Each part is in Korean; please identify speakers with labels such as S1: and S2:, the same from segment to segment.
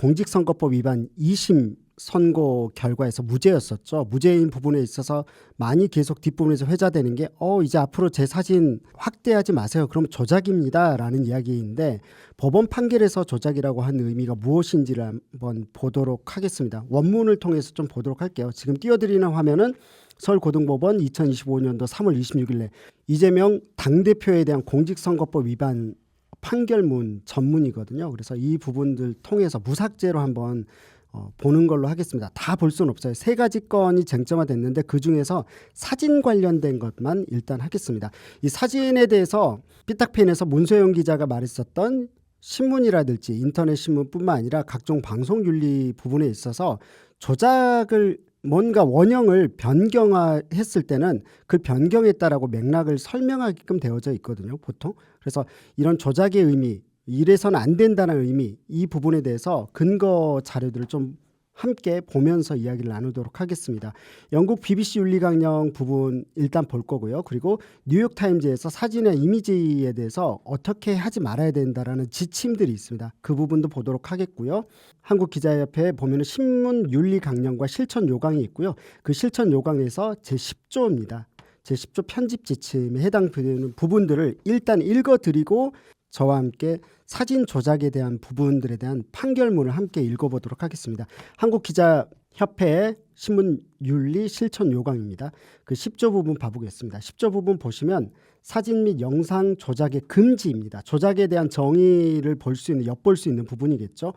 S1: 공직선거법 위반 2심 선고 결과에서 무죄였었죠. 무죄인 부분에 있어서 많이 계속 뒷부분에서 회자되는 게 이제 앞으로 제 사진 확대하지 마세요. 그럼 조작입니다. 라는 이야기인데 법원 판결에서 조작이라고 한 의미가 무엇인지를 한번 보도록 하겠습니다. 원문을 통해서 좀 보도록 할게요. 지금 띄워드리는 화면은 서울고등법원 2025년도 3월 26일에 이재명 당대표에 대한 공직선거법 위반 판결문 전문이거든요. 그래서 이 부분들 통해서 무삭제로 한번 보는 걸로 하겠습니다. 다 볼 수는 없어요. 3가지 건이 쟁점화됐는데 그중에서 사진 관련된 것만 일단 하겠습니다. 이 사진에 대해서 삐딱펜에서 문소영 기자가 말했었던 신문이라든지 인터넷 신문뿐만 아니라 각종 방송윤리 부분에 있어서 조작을 뭔가 원형을 변경했을 때는 그 변경했다라고 맥락을 설명하게끔 되어져 있거든요. 보통. 그래서 이런 조작의 의미, 이래서는 안 된다는 의미, 이 부분에 대해서 근거 자료들을 좀 함께 보면서 이야기를 나누도록 하겠습니다. 영국 BBC 윤리강령 부분 일단 볼 거고요. 그리고 뉴욕타임즈에서 사진의 이미지에 대해서 어떻게 하지 말아야 된다라는 지침들이 있습니다. 그 부분도 보도록 하겠고요. 한국기자협회에 보면은 신문 윤리강령과 실천 요강이 있고요. 그 실천 요강에서 제10조입니다. 제10조 편집 지침에 해당되는 부분들을 일단 읽어드리고 저와 함께 사진 조작에 대한 부분들에 대한 판결문을 함께 읽어보도록 하겠습니다. 한국기자협회의 신문윤리 실천 요강입니다. 그 10조 부분 봐보겠습니다. 10조 부분 보시면 사진 및 영상 조작의 금지입니다. 조작에 대한 정의를 볼 수 있는, 엿볼 수 있는 부분이겠죠.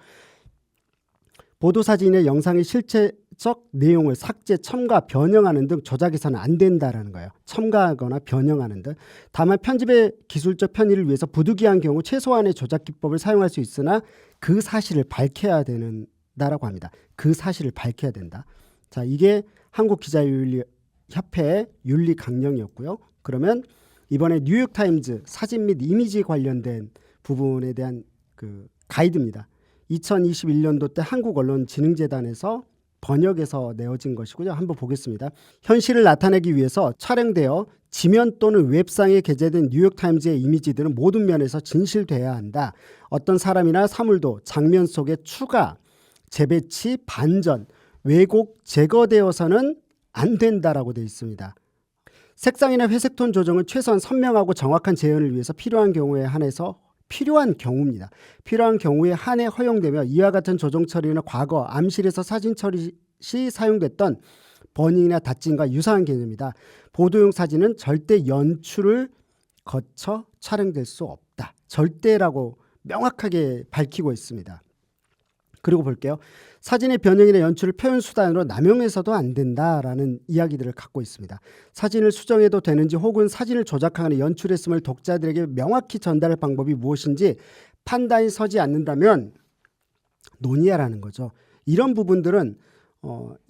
S1: 보도사진의 영상의 실체적 내용을 삭제, 첨가, 변형하는 등 조작해서는 안 된다라는 거예요. 첨가하거나 변형하는 등. 다만 편집의 기술적 편의를 위해서 부득이한 경우 최소한의 조작 기법을 사용할 수 있으나 그 사실을 밝혀야 된다라고 합니다. 그 사실을 밝혀야 된다. 자, 이게 한국기자협회의 윤리 강령이었고요. 그러면 이번에 뉴욕타임즈 사진 및 이미지 관련된 부분에 대한 그 가이드입니다. 2021년도 때 한국언론진흥재단에서 번역해서 내어진 것이고요. 한번 보겠습니다. 현실을 나타내기 위해서 촬영되어 지면 또는 웹상에 게재된 뉴욕타임즈의 이미지들은 모든 면에서 진실돼야 한다. 어떤 사람이나 사물도 장면 속에 추가, 재배치, 반전, 왜곡, 제거되어서는 안 된다라고 되어 있습니다. 색상이나 회색톤 조정은 최소한 선명하고 정확한 재현을 위해서 필요한 경우에 한해서 필요한 경우에 한해 허용되며 이와 같은 조정 처리는 과거 암실에서 사진 처리 시 사용됐던 버닝이나 닷짐과 유사한 개념이다. 보도용 사진은 절대 연출을 거쳐 촬영될 수 없다. 절대라고 명확하게 밝히고 있습니다. 그리고 볼게요. 사진의 변형이나 연출을 표현 수단으로 남용해서도 안 된다라는 이야기들을 갖고 있습니다. 사진을 수정해도 되는지 혹은 사진을 조작하거나 연출했음을 독자들에게 명확히 전달할 방법이 무엇인지 판단이 서지 않는다면 논의하라는 거죠. 이런 부분들은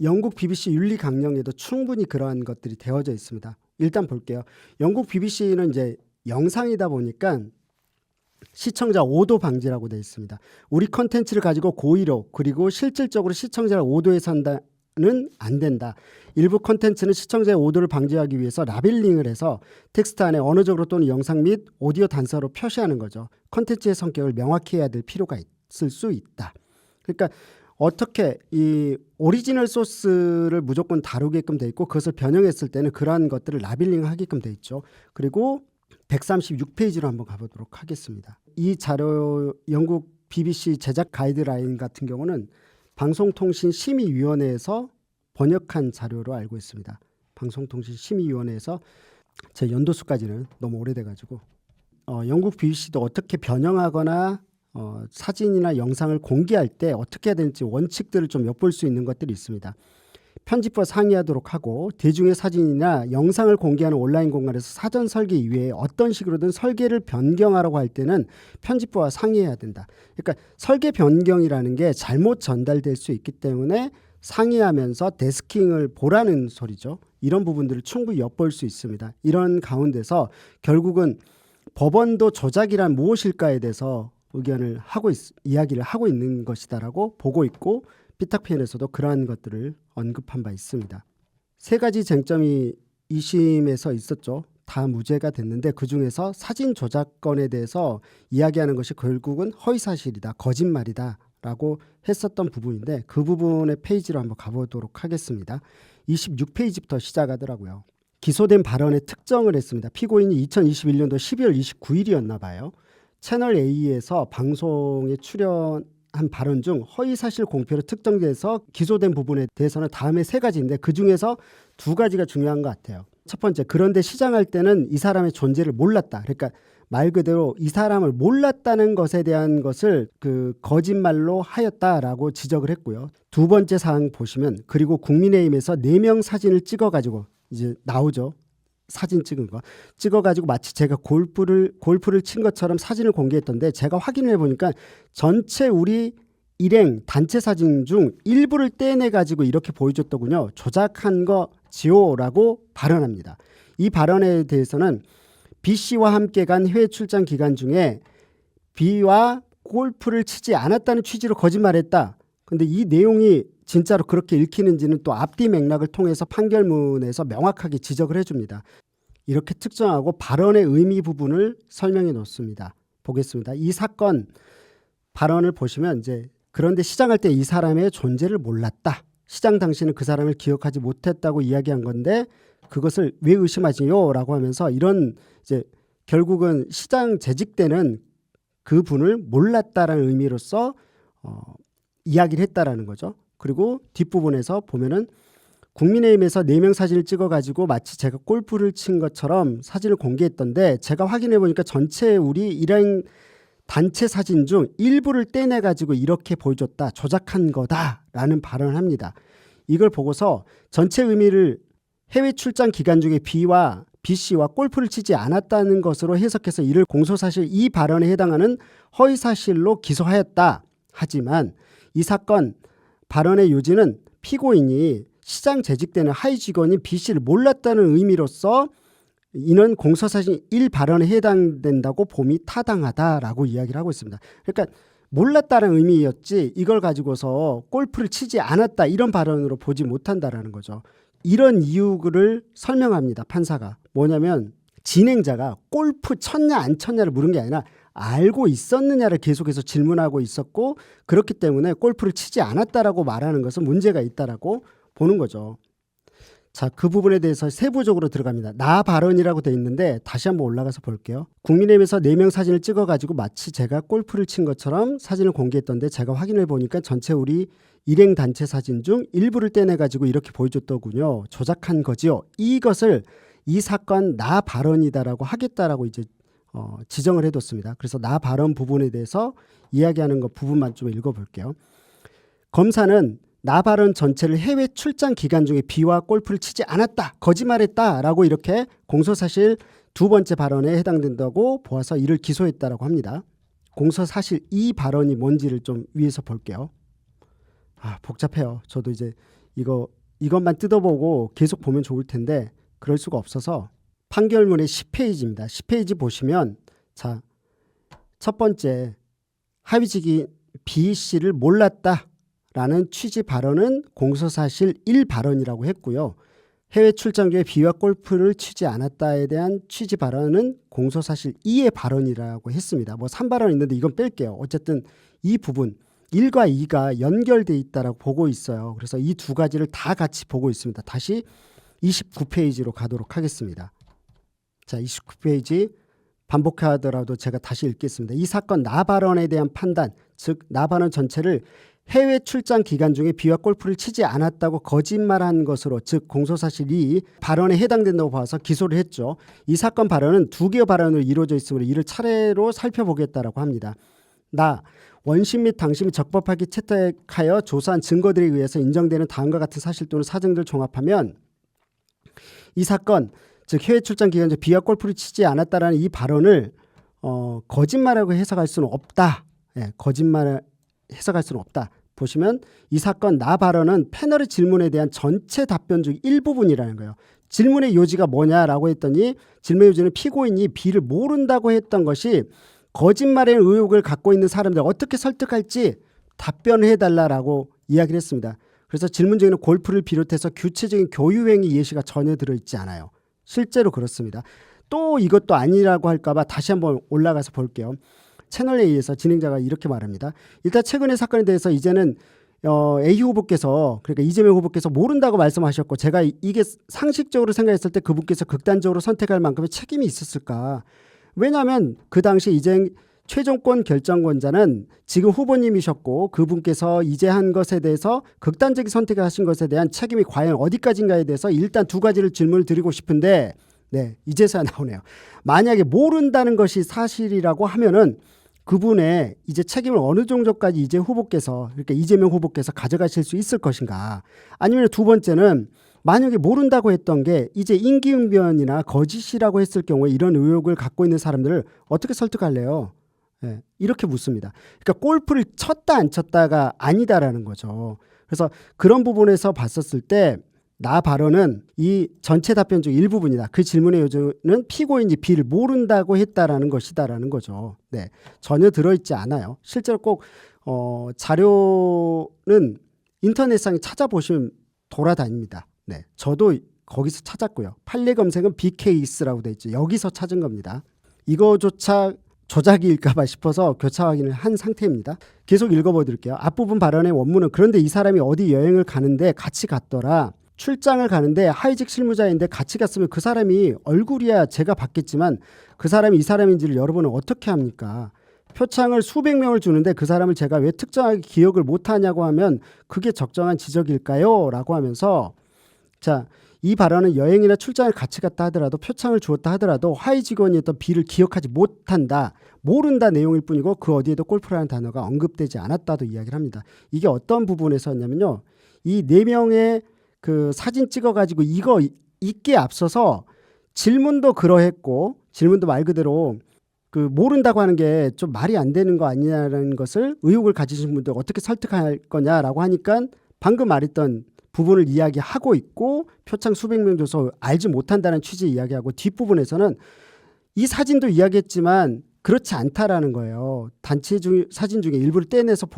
S1: 영국 BBC 윤리 강령에도 충분히 그러한 것들이 되어져 있습니다. 일단 볼게요. 영국 BBC는 이제 영상이다 보니까 시청자 오도 방지라고 되어 있습니다. 우리 컨텐츠를 가지고 고의로 그리고 실질적으로 시청자를 오도해서 한다는 안 된다. 일부 컨텐츠는 시청자의 오도를 방지하기 위해서 라벨링을 해서 텍스트 안에 언어적으로 또는 영상 및 오디오 단서로 표시하는 거죠. 컨텐츠의 성격을 명확히 해야 될 필요가 있을 수 있다. 그러니까 어떻게 이 오리지널 소스를 무조건 다루게끔 돼 있고 그것을 변형했을 때는 그러한 것들을 라벨링하게끔 돼 있죠. 그리고 136페이지로 한번 가보도록 하겠습니다. 이 자료 영국 BBC 제작 가이드라인 같은 경우는 방송통신심의위원회에서 번역한 자료로 알고 있습니다. 방송통신심의위원회에서 제 연도수까지는 너무 오래돼가지고 영국 BBC도 어떻게 변형하거나 사진이나 영상을 공개할 때 어떻게 해야 되는지 원칙들을 좀 엿볼 수 있는 것들이 있습니다. 편집과 상의하도록 하고 대중의 사진이나 영상을 공개하는 온라인 공간에서 사전 설계 이외에 어떤 식으로든 설계를 변경하라고 할 때는 편집부와 상의해야 된다. 그러니까 설계 변경이라는 게 잘못 전달될 수 있기 때문에 상의하면서 데스킹을 보라는 소리죠. 이런 부분들을 충분히 엿볼 수 있습니다. 이런 가운데서 결국은 법원도 조작이란 무엇일까에 대해서 의견을 하고 이야기를 하고 있는 것이다라고 보고 있고 삐딱편에서도 그러한 것들을 언급한 바 있습니다. 3가지 쟁점이 2심에서 있었죠. 다 무죄가 됐는데 그중에서 사진 조작건에 대해서 이야기하는 것이 결국은 허위사실이다, 거짓말이다 라고 했었던 부분인데 그 부분의 페이지로 한번 가보도록 하겠습니다. 26페이지부터 시작하더라고요. 기소된 발언의 특정을 했습니다. 피고인이 2021년도 12월 29일이었나 봐요. 채널 A에서 방송에 출연한 발언 중 허위사실 공표로 특정돼서 기소된 부분에 대해서는 다음에 3가지인데 그중에서 2가지가 중요한 것 같아요. 첫 번째, 그런데 시장할 때는 이 사람의 존재를 몰랐다. 그러니까 말 그대로 이 사람을 몰랐다는 것에 대한 것을 거짓말로 하였다라고 지적을 했고요. 2번째 사항 보시면 그리고 국민의힘에서 4명 사진을 찍어가지고 이제 나오죠. 사진 찍은 거 찍어가지고 마치 제가 골프를 친 것처럼 사진을 공개했던데 제가 확인을 해보니까 전체 우리 일행 단체 사진 중 일부를 떼내가지고 이렇게 보여줬더군요. 조작한 거지요라고 발언합니다. 이 발언에 대해서는 B씨와 함께 간 해외 출장 기간 중에 B와 골프를 치지 않았다는 취지로 거짓말했다. 근데 이 내용이 진짜로 그렇게 읽히는지는 또 앞뒤 맥락을 통해서 판결문에서 명확하게 지적을 해줍니다. 이렇게 특정하고 발언의 의미 부분을 설명해 놓습니다. 보겠습니다. 이 사건 발언을 보시면 이제 그런데 시장할 때 이 사람의 존재를 몰랐다. 시장 당시는 그 사람을 기억하지 못했다고 이야기한 건데 그것을 왜 의심하지요? 라고 하면서 이런 이제 결국은 시장 재직 때는 그 분을 몰랐다라는 의미로서 이야기를 했다라는 거죠. 그리고 뒷부분에서 보면은 국민의힘에서 4명 사진을 찍어가지고 마치 제가 골프를 친 것처럼 사진을 공개했던데 제가 확인해 보니까 전체 우리 일행 단체 사진 중 일부를 떼내가지고 이렇게 보여줬다. 조작한 거다라는 발언을 합니다. 이걸 보고서 전체 의미를 해외 출장 기간 중에 B씨와 골프를 치지 않았다는 것으로 해석해서 이를 공소사실 이 발언에 해당하는 허위사실로 기소하였다. 하지만 이 사건 발언의 요지는 피고인이 시장 재직 때는 하위 직원인 B씨를 몰랐다는 의미로서 이는 공소사실 1 발언에 해당된다고 봄이 타당하다라고 이야기를 하고 있습니다. 그러니까 몰랐다는 의미였지 이걸 가지고서 골프를 치지 않았다 이런 발언으로 보지 못한다라는 거죠. 이런 이유를 설명합니다. 판사가. 뭐냐면 진행자가 골프 쳤냐 안 쳤냐를 물은 게 아니라 알고 있었느냐를 계속해서 질문하고 있었고 그렇기 때문에 골프를 치지 않았다라고 말하는 것은 문제가 있다라고 보는 거죠. 자, 그 부분에 대해서 세부적으로 들어갑니다. 나 발언이라고 돼 있는데 다시 한번 올라가서 볼게요. 국민의힘에서 4명 사진을 찍어가지고 마치 제가 골프를 친 것처럼 사진을 공개했던데 제가 확인해 보니까 전체 우리 일행 단체 사진 중 일부를 떼내가지고 이렇게 보여줬더군요. 조작한 거지요. 이것을 이 사건 나 발언이다라고 하겠다라고 이제 지정을 해뒀습니다. 그래서 나 발언 부분에 대해서 이야기하는 것 부분만 좀 읽어볼게요. 검사는 나 발언 전체를 해외 출장 기간 중에 B와 골프를 치지 않았다. 거짓말했다라고 이렇게 공소사실 2번째 발언에 해당된다고 보아서 이를 기소했다라고 합니다. 공소사실 이 발언이 뭔지를 좀 위에서 볼게요. 복잡해요. 저도 이제 이것만 뜯어보고 계속 보면 좋을 텐데 그럴 수가 없어서 판결문의 10페이지입니다. 10페이지 보시면 자, 첫 번째 하위직이 B씨를 몰랐다라는 취지 발언은 공소사실 1 발언이라고 했고요. 해외 출장 중에 B와 골프를 치지 않았다에 대한 취지 발언은 공소사실 2의 발언이라고 했습니다. 뭐 3발언 있는데 이건 뺄게요. 어쨌든 이 부분 1과 2가 연결돼 있다라고 보고 있어요. 그래서 이 2가지를 다 같이 보고 있습니다. 다시 29페이지로 가도록 하겠습니다. 자, 29페이지 반복하더라도 제가 다시 읽겠습니다. 이 사건 나 발언에 대한 판단, 즉 나 발언 전체를 해외 출장 기간 중에 B와 골프를 치지 않았다고 거짓말한 것으로, 즉 공소사실이 발언에 해당된다고 봐서 기소를 했죠. 이 사건 발언은 2개의 발언으로 이루어져 있으므로 이를 차례로 살펴보겠다라고 합니다. 나 원심 및 당심이 적법하게 채택하여 조사한 증거들에 의해서 인정되는 다음과 같은 사실 또는 사정들을 종합하면 이 사건, 즉 해외 출장 기간 중 B와 골프를 치지 않았다라는 이 발언을 거짓말이라고 해석할 수는 없다. 거짓말 해석할 수는 없다. 보시면 이 사건 나 발언은 패널의 질문에 대한 전체 답변 중 일부분이라는 거예요. 질문의 요지가 뭐냐라고 했더니 질문의 요지는 피고인이 B를 모른다고 했던 것이 거짓말의 의혹을 갖고 있는 사람들 어떻게 설득할지 답변을 해달라고 이야기를 했습니다. 그래서 질문 중에는 골프를 비롯해서 구체적인 교유행위 예시가 전혀 들어있지 않아요. 실제로 그렇습니다. 또 이것도 아니라고 할까 봐 다시 한번 올라가서 볼게요. 채널 A에서 진행자가 이렇게 말합니다. 일단 최근의 사건에 대해서 이제는 A 후보께서, 그러니까 이재명 후보께서 모른다고 말씀하셨고, 제가 이게 상식적으로 생각했을 때 그분께서 극단적으로 선택할 만큼의 책임이 있었을까? 왜냐하면 그 당시 이제 최종권 결정권자는 지금 후보님이셨고, 그분께서 이제 한 것에 대해서 극단적인 선택을 하신 것에 대한 책임이 과연 어디까지인가에 대해서 일단 두 가지를 질문을 드리고 싶은데, 네, 이제서야 나오네요. 만약에 모른다는 것이 사실이라고 하면은 그분의 이제 책임을 어느 정도까지 이제 후보께서, 그러니까 이재명 후보께서 가져가실 수 있을 것인가? 아니면 두 번째는 만약에 모른다고 했던 게 이제 임기응변이나 거짓이라고 했을 경우에 이런 의혹을 갖고 있는 사람들을 어떻게 설득할래요? 네, 이렇게 묻습니다. 그러니까 골프를 쳤다 안 쳤다가 아니다라는 거죠. 그래서 그런 부분에서 봤었을 때 나 발언은 이 전체 답변 중 일부분이다. 그 질문의 요지는 피고인이 B를 모른다고 했다라는 것이다라는 거죠. 네, 전혀 들어있지 않아요. 실제로 꼭 자료는 인터넷상에 찾아보시면 돌아다닙니다. 네, 저도 거기서 찾았고요. 판례 검색은 B케이스라고 돼 있죠. 여기서 찾은 겁니다. 이거조차 조작일까봐 싶어서 교차 확인을 한 상태입니다. 계속 읽어보드릴게요. 앞부분 발언의 원문은 그런데 이 사람이 어디 여행을 가는데 같이 갔더라. 출장을 가는데 하위직 실무자인데 같이 갔으면 그 사람이 얼굴이야 제가 봤겠지만 그 사람이 이 사람인지를 여러분은 어떻게 합니까? 표창을 수백 명을 주는데 그 사람을 제가 왜 특정하게 기억을 못하냐고 하면 그게 적정한 지적일까요? 라고 하면서 자, 이 발언은 여행이나 출장을 같이 갔다 하더라도 표창을 주었다 하더라도 하위 직원이었던 B를 기억하지 못한다. 모른다 내용일 뿐이고 그 어디에도 골프라는 단어가 언급되지 않았다도 이야기를 합니다. 이게 어떤 부분에서였냐면요. 이 네 명의 그 사진 찍어가지고 이거 있기에 앞서서 질문도 그러했고 질문도 말 그대로 그 모른다고 하는 게 좀 말이 안 되는 거 아니냐라는 것을 의혹을 가지신 분들 어떻게 설득할 거냐라고 하니까 방금 말했던 부분을 이야기하고 있고 표창 수백 명 줘서 알지 못한다는 취지 이야기하고 뒷부분에서는 이 사진도 이야기했지만 그렇지 않다라는 거예요. 단체 사진 중에 일부를 떼내서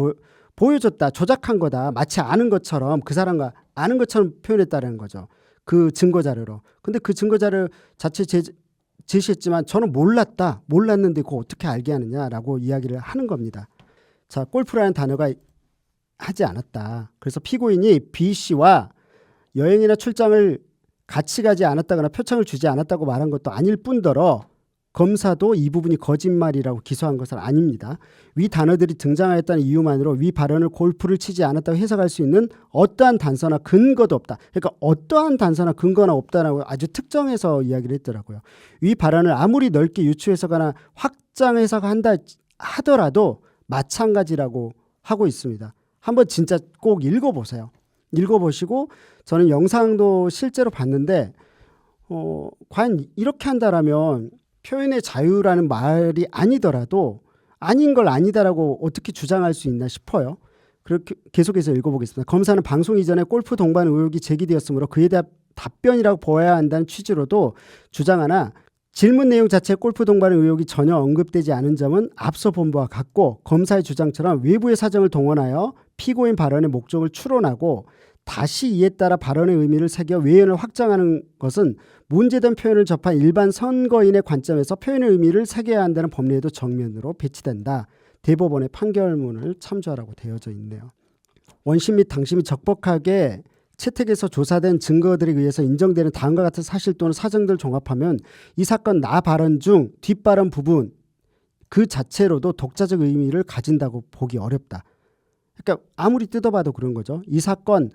S1: 보여줬다. 조작한 거다. 마치 아는 것처럼 그 사람과 아는 것처럼 표현했다는 거죠. 그 증거 자료로. 근데 그 증거 자료 자체 제시했지만 저는 몰랐는데 그거 어떻게 알게 하느냐라고 이야기를 하는 겁니다. 자, 골프라는 단어가 하지 않았다. 그래서 피고인이 B 씨와 여행이나 출장을 같이 가지 않았다거나 표창을 주지 않았다고 말한 것도 아닐 뿐더러 검사도 이 부분이 거짓말이라고 기소한 것은 아닙니다. 위 단어들이 등장하였다는 이유만으로 위 발언을 골프를 치지 않았다고 해석할 수 있는 어떠한 단서나 근거도 없다. 그러니까 어떠한 단서나 근거나 없다라고 아주 특정해서 이야기를 했더라고요. 위 발언을 아무리 넓게 유추해석하나 확장 해석한다 하더라도 마찬가지라고 하고 있습니다. 한번 진짜 꼭 읽어보세요. 읽어보시고 저는 영상도 실제로 봤는데 과연 이렇게 한다라면 표현의 자유라는 말이 아니더라도 아닌 걸 아니다라고 어떻게 주장할 수 있나 싶어요. 그렇게 계속해서 읽어보겠습니다. 검사는 방송 이전에 골프 동반 의혹이 제기되었으므로 그에 대한 답변이라고 보아야 한다는 취지로도 주장하나 질문 내용 자체에 골프 동반 의혹이 전혀 언급되지 않은 점은 앞서 본 바와 같고 검사의 주장처럼 외부의 사정을 동원하여 피고인 발언의 목적을 추론하고 다시 이에 따라 발언의 의미를 새겨 외연을 확장하는 것은 문제된 표현을 접한 일반 선거인의 관점에서 표현의 의미를 새겨야 한다는 법리에도 정면으로 배치된다. 대법원의 판결문을 참조하라고 되어져 있네요. 원심 및 당심이 적법하게 채택해서 조사된 증거들에 의해서 인정되는 다음과 같은 사실 또는 사정들을 종합하면 이 사건 나 발언 중 뒷발언 부분 그 자체로도 독자적 의미를 가진다고 보기 어렵다. 그러니까 아무리 뜯어봐도 그런 거죠. 이 사건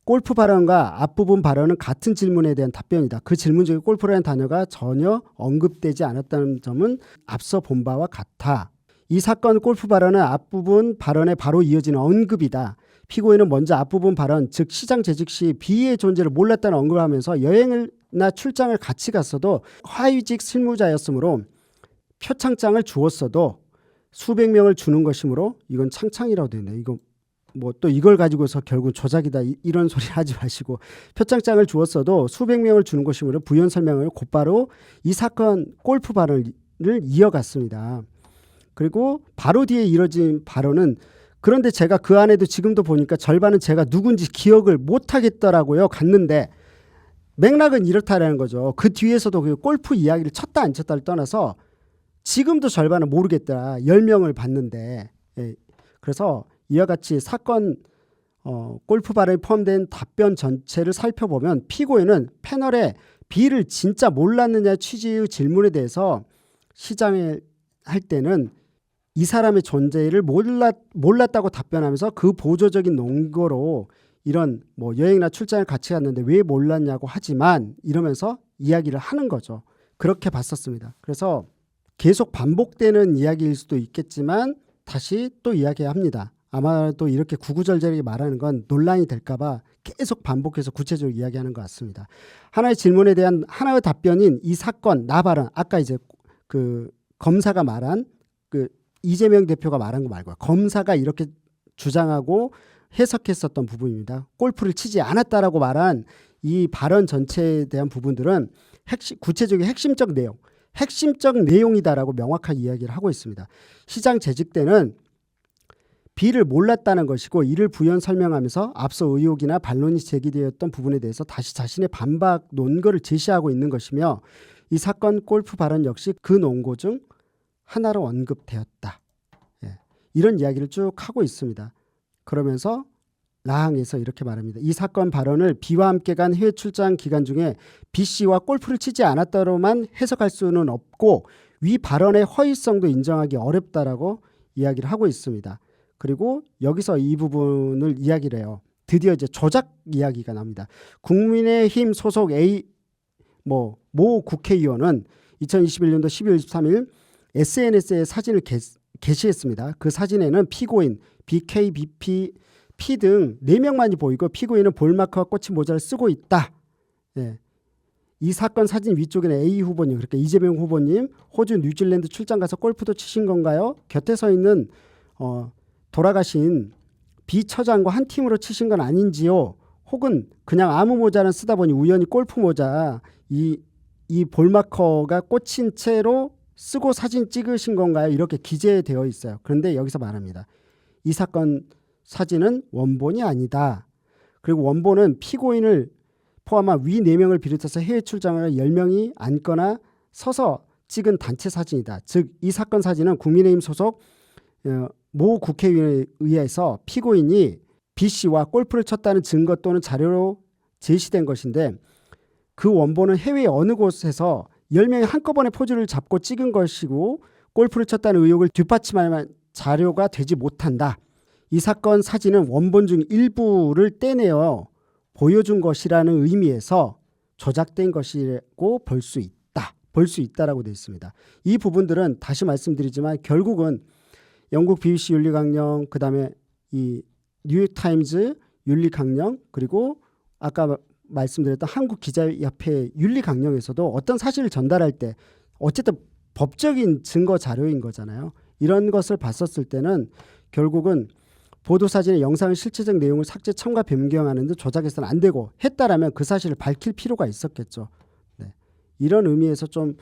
S1: 골프 발언과 앞부분 발언은 같은 질문에 대한 답변이다. 그 질문 중에 골프라는 단어가 전혀 언급되지 않았다는 점은 앞서 본 바와 같아. 이 사건 골프 발언은 앞부분 발언에 바로 이어지는 언급이다. 피고인은 먼저 앞부분 발언, 즉 시장 재직 시 B의 존재를 몰랐다는 언급을 하면서 여행이나 출장을 같이 갔어도 하위직 실무자였으므로 표창장을 주었어도 수백 명을 주는 것이므로 이건 창창이라고 되어 있네요. 이거 뭐 또 이걸 가지고서 결국 조작이다 이런 소리 하지 마시고 표창장을 주었어도 수백 명을 주는 것이므로 부연 설명을 곧바로 이 사건 골프 발언을 이어갔습니다. 그리고 바로 뒤에 이뤄진 발언은 그런데 제가 그 안에도 지금도 보니까 절반은 제가 누군지 기억을 못하겠더라고요. 갔는데 맥락은 이렇다라는 거죠. 그 뒤에서도 그 골프 이야기를 쳤다 안 쳤다를 떠나서 지금도 절반은 모르겠더라. 10명을 봤는데. 예. 그래서 이와 같이 사건 골프 발언이 포함된 답변 전체를 살펴보면 피고인은 패널에 B를 진짜 몰랐느냐 취지의 질문에 대해서 시장을 할 때는 이 사람의 존재를 몰랐다고 답변하면서 그 보조적인 논거로 이런 뭐 여행이나 출장을 같이 갔는데 왜 몰랐냐고 하지만 이러면서 이야기를 하는 거죠. 그렇게 봤었습니다. 그래서 계속 반복되는 이야기일 수도 있겠지만 다시 또 이야기합니다. 아마도 이렇게 구구절절하게 말하는 건 논란이 될까 봐 계속 반복해서 구체적으로 이야기하는 것 같습니다. 하나의 질문에 대한 하나의 답변인 이 사건 나 발언, 아까 이제 그 검사가 말한 그 이재명 대표가 말한 거 말고요. 검사가 이렇게 주장하고 해석했었던 부분입니다. 골프를 치지 않았다라고 말한 이 발언 전체에 대한 부분들은 구체적인 핵심적 내용이다라고 명확하게 이야기를 하고 있습니다. 시장 재직 때는 B를 몰랐다는 것이고 이를 부연 설명하면서 앞서 의혹이나 반론이 제기되었던 부분에 대해서 다시 자신의 반박 논거를 제시하고 있는 것이며 이 사건 골프 발언 역시 그 논거 중 하나로 언급되었다. 예. 이런 이야기를 쭉 하고 있습니다. 그러면서 라항에서 이렇게 말합니다. 이 사건 발언을 B와 함께 간 해외 출장 기간 중에 B씨와 골프를 치지 않았다로만 해석할 수는 없고 위 발언의 허위성도 인정하기 어렵다라고 이야기를 하고 있습니다. 그리고 여기서 이 부분을 이야기를 해요. 드디어 이제 조작 이야기가 납니다. 국민의힘 소속 모 국회의원은 2021년도 12월 23일 SNS에 사진을 게시했습니다. 그 사진에는 피고인, BKBP, P 등 4명만이 보이고 피고인은 볼마크와 꽃이 모자를 쓰고 있다. 예. 이 사건 사진 위쪽에는 A 후보님, 그러니까 이재명 후보님, 호주 뉴질랜드 출장 가서 골프도 치신 건가요? 곁에 서 있는 돌아가신 B 처장과 한 팀으로 치신 건 아닌지요? 혹은 그냥 아무 모자는 쓰다 보니 우연히 골프 모자 이 볼마커가 꽂힌 채로 쓰고 사진 찍으신 건가요? 이렇게 기재되어 있어요. 그런데 여기서 말합니다. 이 사건 사진은 원본이 아니다. 그리고 원본은 피고인을 포함한 위 4명을 비롯해서 해외 출장을 10명이 앉거나 서서 찍은 단체 사진이다. 즉 이 사건 사진은 국민의힘 소속 모 국회의원에 의해서 피고인이 B씨와 골프를 쳤다는 증거 또는 자료로 제시된 것인데 그 원본은 해외 어느 곳에서 10명이 한꺼번에 포즈를 잡고 찍은 것이고 골프를 쳤다는 의혹을 뒷받침할 자료가 되지 못한다. 이 사건 사진은 원본 중 일부를 떼내어 보여준 것이라는 의미에서 조작된 것이라고 볼 수 있다라고 되어 있습니다. 이 부분들은 다시 말씀드리지만 결국은 영국 BBC 윤리 강령, 그다음에 이 뉴욕 타임즈 윤리 강령, 그리고 아까 말씀드렸던 한국 기자협회 윤리 강령에서도 어떤 사실을 전달할 때 어쨌든 법적인 증거 자료인 거잖아요. 이런 것을 봤었을 때는 결국은 보도사진의 영상의 실체적 내용을 삭제, 첨가, 변경하는 등 조작해서는 안 되고 했다라면 그 사실을 밝힐 필요가 있었겠죠. 네. 이런 의미에서 좀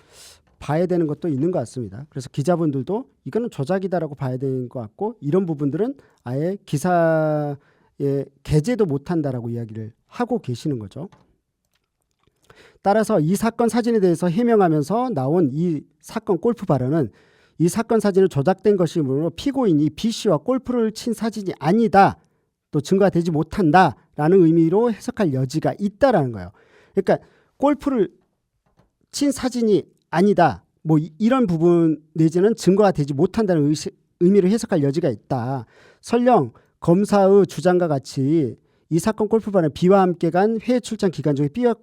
S1: 봐야 되는 것도 있는 것 같습니다. 그래서 기자분들도 이거는 조작이다라고 봐야 되는 것 같고 이런 부분들은 아예 기사에 게재도 못한다라고 이야기를 하고 계시는 거죠. 따라서 이 사건 사진에 대해서 해명하면서 나온 이 사건 골프 발언은 이 사건 사진은 조작된 것이므로 피고인이 B씨와 골프를 친 사진이 아니다. 또 증거가 되지 못한다라는 의미로 해석할 여지가 있다라는 거예요. 그러니까 골프를 친 사진이 아니다. 뭐 이런 부분 내지는 증거가 되지 못한다는 의미로 해석할 여지가 있다. 설령 검사의 주장과 같이 이 사건 골프 발언은 B와 함께 간 해외 출장 기간 중에 B와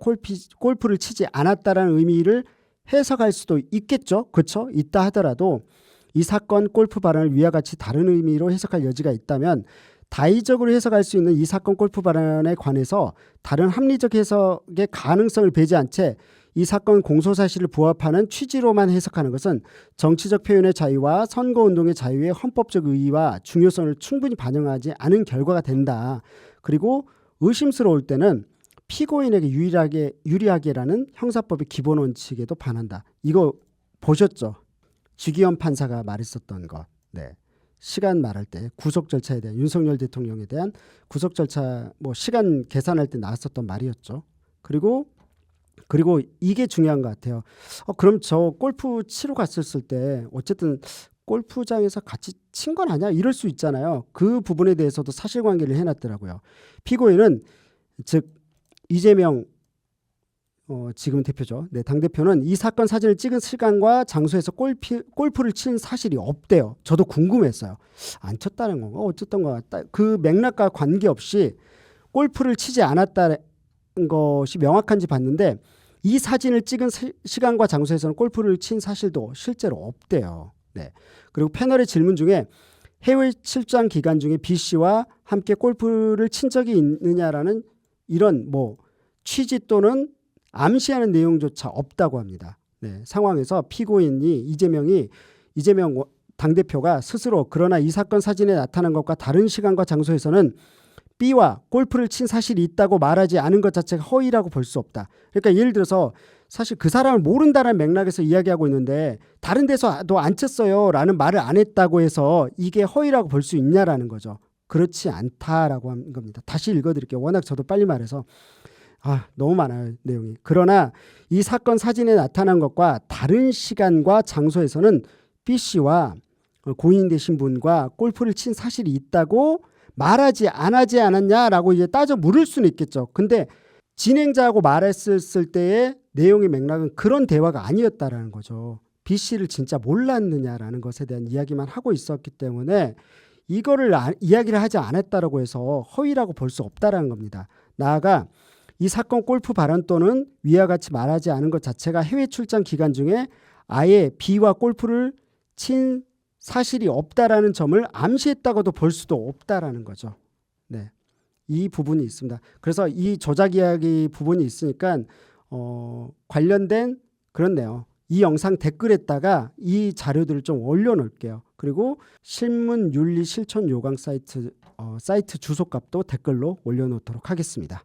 S1: 골프를 치지 않았다라는 의미를 해석할 수도 있겠죠. 그렇죠? 있다 하더라도 이 사건 골프 발언을 위와 같이 다른 의미로 해석할 여지가 있다면 다의적으로 해석할 수 있는 이 사건 골프 발언에 관해서 다른 합리적 해석의 가능성을 배제한 채 이 사건 공소사실을 부합하는 취지로만 해석하는 것은 정치적 표현의 자유와 선거운동의 자유의 헌법적 의의와 중요성을 충분히 반영하지 않은 결과가 된다. 그리고 의심스러울 때는 피고인에게 유리하게라는 형사법의 기본 원칙에도 반한다. 이거 보셨죠? 주기현 판사가 말했었던 것. 네. 시간 말할 때 구속 절차에 대한 윤석열 대통령에 대한 구속 절차 시간 계산할 때 나왔었던 말이었죠. 그리고 그리고 이게 중요한 것 같아요. 그럼 저 골프 치러 갔었을 때 어쨌든 골프장에서 같이 친 건 아니야? 이럴 수 있잖아요. 그 부분에 대해서도 사실관계를 해놨더라고요. 피고인은 즉 이재명 지금 대표죠. 네, 당대표는 이 사건 사진을 찍은 시간과 장소에서 골프를 친 사실이 없대요. 저도 궁금했어요. 안 쳤다는 건가? 어쨌든 그 맥락과 관계없이 골프를 치지 않았다는 것이 명확한지 봤는데 이 사진을 찍은 시간과 장소에서는 골프를 친 사실도 실제로 없대요. 네. 그리고 패널의 질문 중에 해외 출장 기간 중에 B 씨와 함께 골프를 친 적이 있느냐라는 이런 취지 또는 암시하는 내용조차 없다고 합니다. 네, 상황에서 피고인이 이재명 당대표가 스스로 그러나 이 사건 사진에 나타난 것과 다른 시간과 장소에서는 B와 골프를 친 사실이 있다고 말하지 않은 것 자체가 허위라고 볼 수 없다. 그러니까 예를 들어서 사실 그 사람을 모른다는 맥락에서 이야기하고 있는데 다른 데서도 안 쳤어요 라는 말을 안 했다고 해서 이게 허위라고 볼 수 있냐라는 거죠. 그렇지 않다라고 한 겁니다. 다시 읽어드릴게요. 워낙 저도 빨리 말해서 너무 많아요 내용이. 그러나 이 사건 사진에 나타난 것과 다른 시간과 장소에서는 B씨와 고인 되신 분과 골프를 친 사실이 있다고 말하지 않았냐라고 이제 따져 물을 수는 있겠죠. 근데 진행자하고 말했을 때의 내용의 맥락은 그런 대화가 아니었다라는 거죠. B씨를 진짜 몰랐느냐라는 것에 대한 이야기만 하고 있었기 때문에 이거를 이야기를 하지 않았다라고 해서 허위라고 볼 수 없다라는 겁니다. 나아가 이 사건 골프 발언 또는 위와 같이 말하지 않은 것 자체가 해외 출장 기간 중에 아예 B와 골프를 친 사실이 없다라는 점을 암시했다고도 볼 수도 없다라는 거죠. 네, 이 부분이 있습니다. 그래서 이 조작 이야기 부분이 있으니까 관련된 그렇네요. 이 영상 댓글에다가 이 자료들을 좀 올려놓을게요. 그리고 신문윤리실천요강 사이트 주소값도 댓글로 올려놓도록 하겠습니다.